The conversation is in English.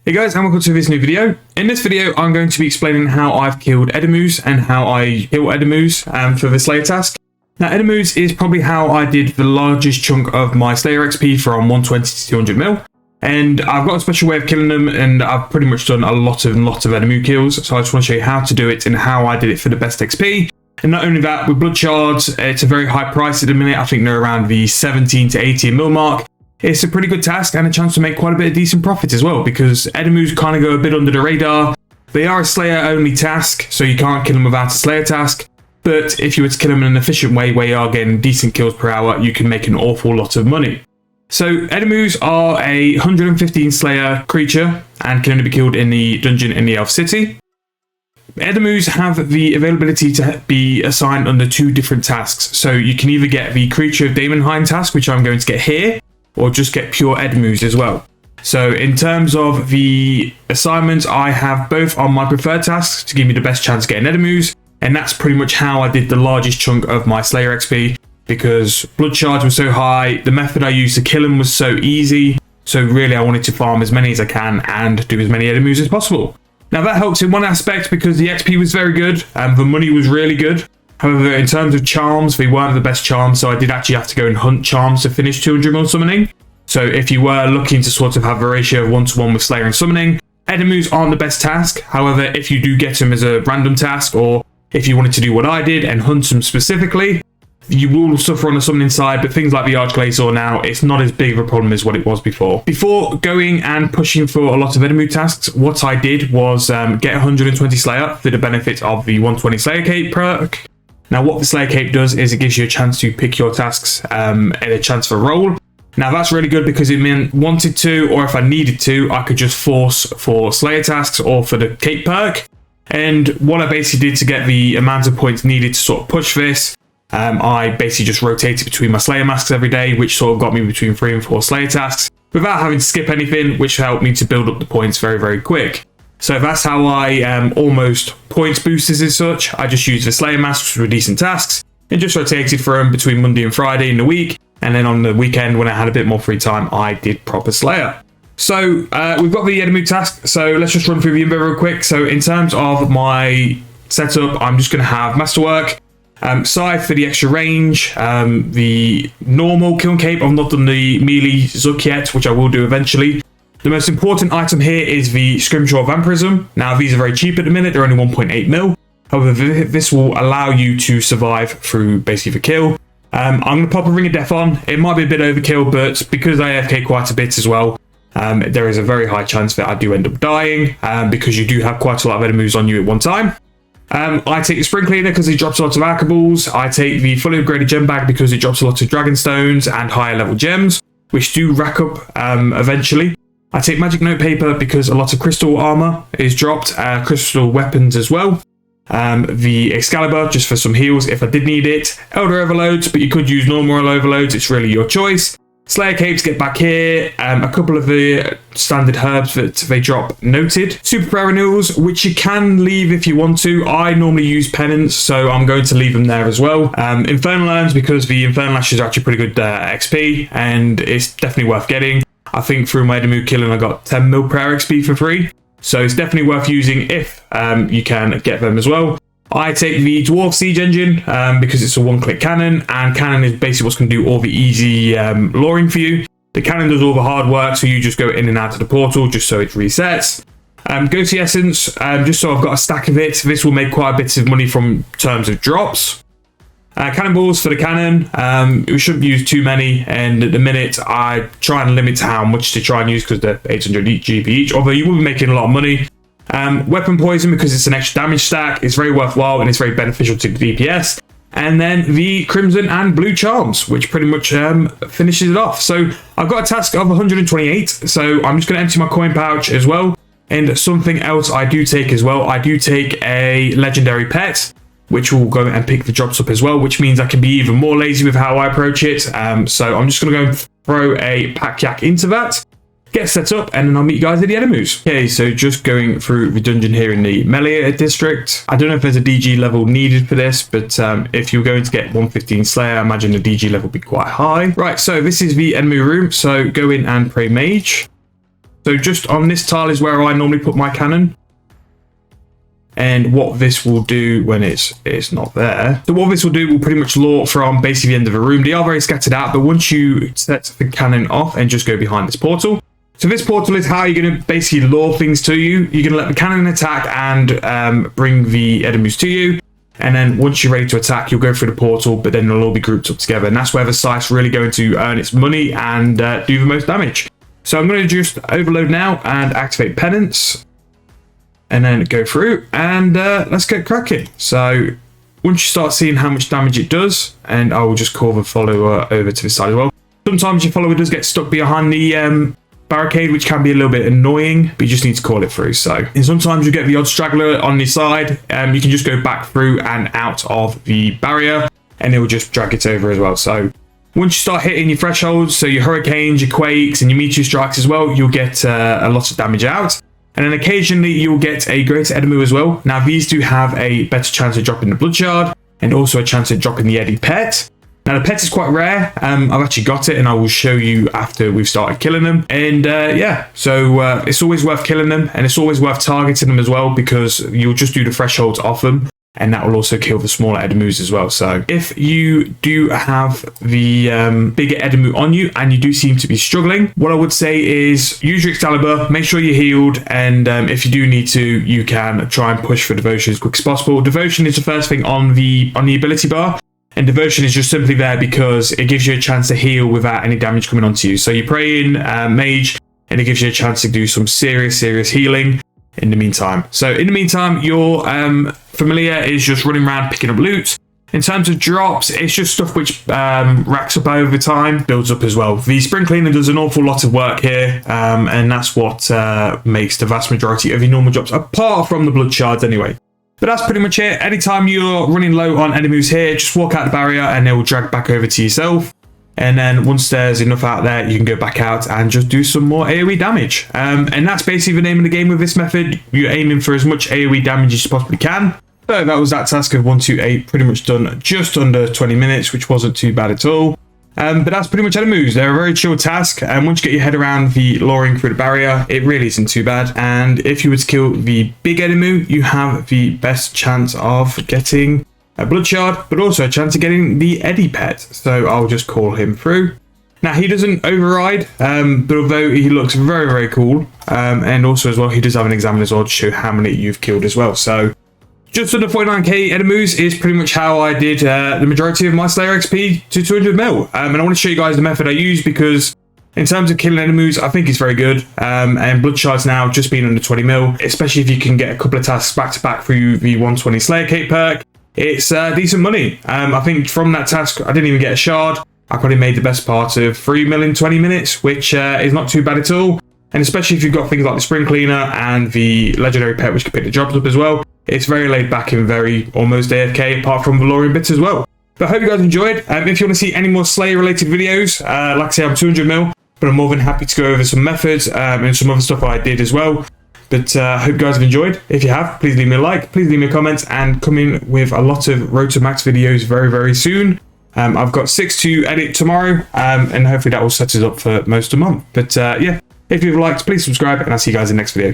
Hey guys, and welcome to this new video. In this video, I'm going to be explaining how I've killed Eddimus and how I kill Eddimus for the Slayer task. Now, Eddimus is probably how I did the largest chunk of my Slayer XP from 120 to 200 mil. And I've got a special way of killing them, and I've pretty much done a lot of Eddimus kills. So I just want to show you how to do it and how I did it for the best XP. And not only that, with blood shards, it's a very high price at the minute. I think they're around the 17 to 18 mil mark. It's a pretty good task and a chance to make quite a bit of decent profit as well, because Eddimus kind of go a bit under the radar. They are a Slayer only task, so you can't kill them without a Slayer task. But if you were to kill them in an efficient way where you are getting decent kills per hour, you can make an awful lot of money. So Eddimus are a 115 Slayer creature and can only be killed in the dungeon in the Elf City. Eddimus have the availability to be assigned under two different tasks. So you can either get the Creature of Daemonheim task, which I'm going to get here, or just get pure Eddimus as well. So in terms of the assignments, I have both on my preferred tasks to give me the best chance of getting Eddimus, and that's pretty much how I did the largest chunk of my Slayer XP, because blood shards were so high, the method I used to kill them was so easy, so really I wanted to farm as many as I can and do as many Eddimus as possible. Now that helps in one aspect because the XP was very good and the money was really good. However, in terms of charms, they weren't the best charms, so I did actually have to go and hunt charms to finish 200 mil summoning. So if you were looking to sort of have a ratio of 1-to-1 with Slayer and summoning, Eddimus aren't the best task. However, if you do get them as a random task, or if you wanted to do what I did and hunt them specifically, you will suffer on the summoning side, but things like the Archglacier now, it's not as big of a problem as what it was before. Before going and pushing for a lot of Eddimus tasks, what I did was get 120 Slayer for the benefit of the 120 Slayer Cape perk. Now what the Slayer Cape does is it gives you a chance to pick your tasks and a chance for roll. Now that's really good because it meant wanted to, or if I needed to, I could just force for Slayer tasks or for the Cape perk. And what I basically did to get the amount of points needed to sort of push this, I basically just rotated between my Slayer masks every day, which sort of got me between 3 and 4 Slayer tasks without having to skip anything, which helped me to build up the points very, very quick. So that's how I almost points boosters as such. I just used the Slayer masks for decent tasks and just rotated for them between Monday and Friday in the week. And then on the weekend, when I had a bit more free time, I did proper Slayer. So we've got the Eddimus task. So let's just run through the invo real quick. So in terms of my setup, I'm just going to have Masterwork, Scythe for the extra range, the normal Kiln Cape. I've not done the melee Zook yet, which I will do eventually. The most important item here is the Scrimshaw Vampirism. Now these are very cheap at the minute, they're only 1.8 mil. However, this will allow you to survive through basically the kill. I'm going to pop a Ring of Death on. It might be a bit overkill, but because I AFK quite a bit as well, there is a very high chance that I do end up dying, because you do have quite a lot of Eddimus on you at one time. I take the Spring Cleaner because it drops a lot of Arcables. I take the fully upgraded gem bag because it drops a lot of Dragon Stones and higher level gems, which do rack up eventually. I take Magic Notepaper because a lot of crystal armor is dropped, crystal weapons as well. The Excalibur just for some heals if I did need it. Elder Overloads, but you could use normal overloads, it's really your choice. Slayer Capes get back here, a couple of the standard herbs that they drop noted. Super Prayer Renewals, which you can leave if you want to. I normally use Penance, so I'm going to leave them there as well. Infernal Urns, because the Infernal Ashes are actually pretty good XP, and it's definitely worth getting. I think through my Eddimus killing I got 10 mil prayer XP for free, so it's definitely worth using if you can get them as well. I take the Dwarf Siege Engine because it's a one-click cannon, and cannon is basically what's going to do all the easy luring for you. The cannon does all the hard work, so you just go in and out of the portal just so it resets. Ghostly Essence, just so I've got a stack of it. This will make quite a bit of money from terms of drops. Cannonballs for the cannon, we shouldn't use too many, and at the minute I try and limit how much to try and use because they're 800 GP each, although you will be making a lot of money. Weapon Poison because it's an extra damage stack, it's very worthwhile and it's very beneficial to the DPS. And then the Crimson and Blue Charms, which pretty much finishes it off. So I've got a task of 128, so I'm just going to empty my coin pouch as well. And something else I do take as well, I do take a legendary pet, which will go and pick the drops up as well, which means I can be even more lazy with how I approach it. So I'm just going to go and throw a pack yak into that, get set up, and then I'll meet you guys at the Eddimus. Okay, so just going through the dungeon here in the Melee district. I don't know if there's a DG level needed for this, but if you're going to get 115 Slayer, I imagine the DG level will be quite high. Right, so this is the enemy room, so go in and pray Mage. So just on this tile is where I normally put my cannon. And what this will do when it's not there. So what this will do will pretty much lure from basically the end of a room. They are very scattered out, but once you set the cannon off and just go behind this portal. So this portal is how you're going to basically lure things to you. You're going to let the cannon attack and bring the Eddimus to you. And then once you're ready to attack, you'll go through the portal, but then they'll all be grouped up together. And that's where the scythe's really going to earn its money and do the most damage. So I'm going to just overload now and activate penance. And then go through and let's get cracking. So once you start seeing how much damage it does, and I will just call the follower over to the side as well. Sometimes your follower does get stuck behind the barricade, which can be a little bit annoying, but you just need to call it through. So, and sometimes you get the odd straggler on the side. You can just go back through and out of the barrier, and it will just drag it over as well. So once you start hitting your thresholds, so your hurricanes, your quakes, and your meteor strikes as well, you'll get a lot of damage out. And then occasionally you'll get a greater Eddimu as well. Now these do have a better chance of dropping the blood shard and also a chance of dropping the Eddy pet. Now the pet is quite rare. I've actually got it and I will show you after we've started killing them. And yeah, so it's always worth killing them and it's always worth targeting them as well because you'll just do the thresholds off them. And that will also kill the smaller Eddimus as well. So if you do have the bigger Eddimu on you and you do seem to be struggling, what I would say is use your Excalibur, make sure you're healed, and if you do need to, you can try and push for Devotion as quick as possible. Devotion is the first thing on the ability bar, and Devotion is just simply there because it gives you a chance to heal without any damage coming onto you. So you're praying Mage, and it gives you a chance to do some serious healing in the meantime. So in the meantime, your familiar is just running around picking up loot. In terms of drops, it's just stuff which racks up over time, builds up as well. The Spring Cleaner does an awful lot of work here, and that's what makes the vast majority of your normal drops, apart from the blood shards anyway. But that's pretty much it. Anytime you're running low on Eddimus here, just walk out the barrier and they will drag back over to yourself. And then once there's enough out there, you can go back out and just do some more AoE damage. And that's basically the name of the game with this method. You're aiming for as much AoE damage as you possibly can. So that was that task of 128, pretty much done just under 20 minutes, which wasn't too bad at all. But that's pretty much Eddimus. They're a very chill task. And once you get your head around the luring through the barrier, it really isn't too bad. And if you were to kill the big Eddimu, you have the best chance of getting a blood shard, but also a chance of getting the Eddy pet. So I'll just call him through. Now he doesn't override, but although he looks very cool, and also as well he does have an examiner as well to show how many you've killed as well. So just under 49k Eddimus is pretty much how I did the majority of my Slayer XP to 200 mil. And I want to show you guys the method I use because in terms of killing Eddimus, I think it's very good. And blood shards now just being under 20 mil, especially if you can get a couple of tasks back to back through the 120 Slayer Cape perk. It's decent money. I think from that task, I didn't even get a shard. I probably made the best part of 3 mil in 20 minutes, which is not too bad at all. And especially if you've got things like the Spring Cleaner and the Legendary Pet, which can pick the jobs up as well. It's very laid back and very almost AFK, apart from the luring bits as well. But I hope you guys enjoyed. If you want to see any more Slayer related videos, like I say, I'm 200 mil, but I'm more than happy to go over some methods and some other stuff I did as well. But I hope you guys have enjoyed. If you have, please leave me a like, please leave me a comment, and come in with a lot of Road to Max videos very soon. I've got 6 to edit tomorrow, and hopefully that will set us up for most of the month. But yeah, if you've liked, please subscribe, and I'll see you guys in the next video.